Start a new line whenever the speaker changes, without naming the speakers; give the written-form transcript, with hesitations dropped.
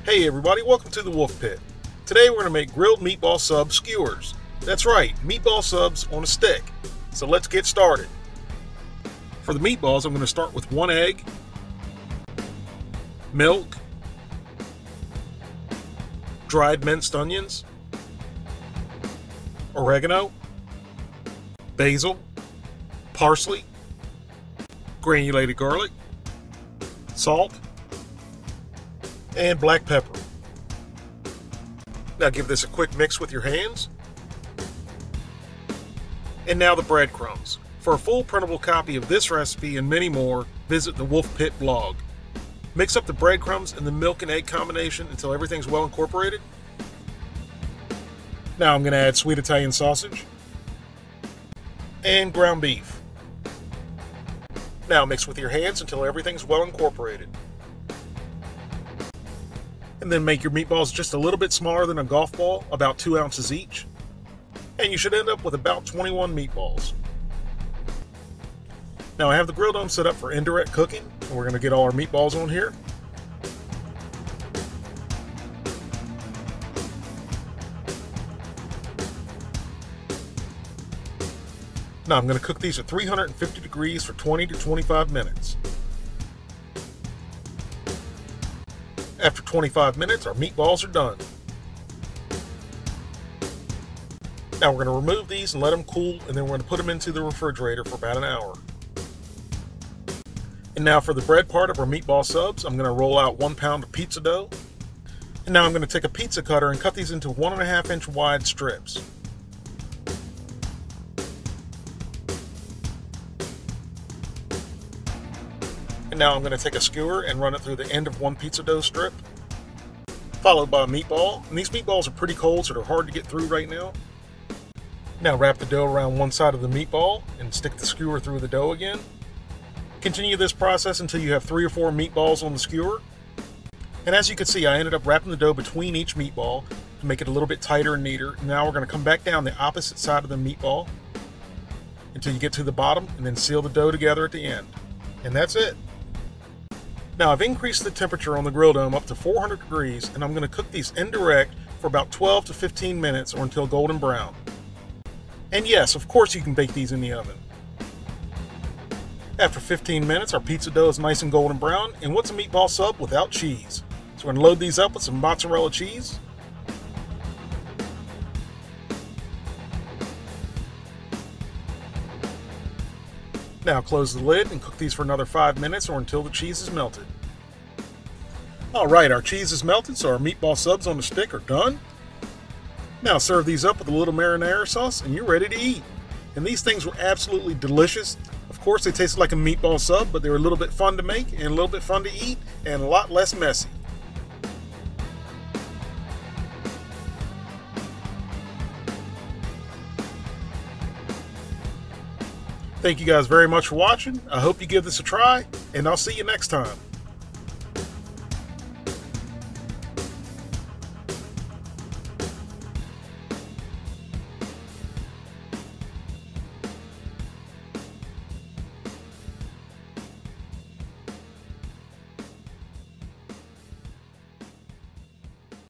Hey everybody, welcome to the Wolfe Pit. Today we're going to make grilled meatball sub skewers. That's right, meatball subs on a stick. So let's get started. For the meatballs, I'm going to start with 1 egg, milk, dried minced onions, oregano, basil, parsley, granulated garlic, salt, and black pepper. Now give this a quick mix with your hands. And now the breadcrumbs. For a full printable copy of this recipe and many more, visit the Wolfe Pit Blog. Mix up the breadcrumbs and the milk and egg combination until everything's well incorporated. Now I'm going to add sweet Italian sausage and ground beef. Now mix with your hands until everything's well incorporated. And then make your meatballs just a little bit smaller than a golf ball, about 2 ounces each. And you should end up with about 21 meatballs. Now I have the grill dome set up for indirect cooking, and we're going to get all our meatballs on here. Now I'm going to cook these at 350 degrees for 20 to 25 minutes. After 25 minutes, our meatballs are done. Now we're going to remove these and let them cool, and then we're going to put them into the refrigerator for about an hour. And now for the bread part of our meatball subs, I'm going to roll out 1 pound of pizza dough. And now I'm going to take a pizza cutter and cut these into 1.5 inch wide strips. And now I'm going to take a skewer and run it through the end of 1 pizza dough strip, followed by a meatball. And these meatballs are pretty cold, so they're hard to get through right now. Now wrap the dough around one side of the meatball and stick the skewer through the dough again. Continue this process until you have 3 or 4 meatballs on the skewer. And as you can see, I ended up wrapping the dough between each meatball to make it a little bit tighter and neater. Now we're going to come back down the opposite side of the meatball until you get to the bottom, and then seal the dough together at the end. And that's it. Now I've increased the temperature on the grill dome up to 400 degrees, and I'm going to cook these indirect for about 12 to 15 minutes or until golden brown. And yes, of course you can bake these in the oven. After 15 minutes, our pizza dough is nice and golden brown, and what's a meatball sub without cheese? So we're going to load these up with some mozzarella cheese. Now close the lid and cook these for another 5 minutes or until the cheese is melted. Alright, our cheese is melted, so our meatball subs on the stick are done. Now serve these up with a little marinara sauce and you're ready to eat. And these things were absolutely delicious. Of course they tasted like a meatball sub, but they were a little bit fun to make and a little bit fun to eat and a lot less messy. Thank you guys very much for watching. I hope you give this a try, and I'll see you next time.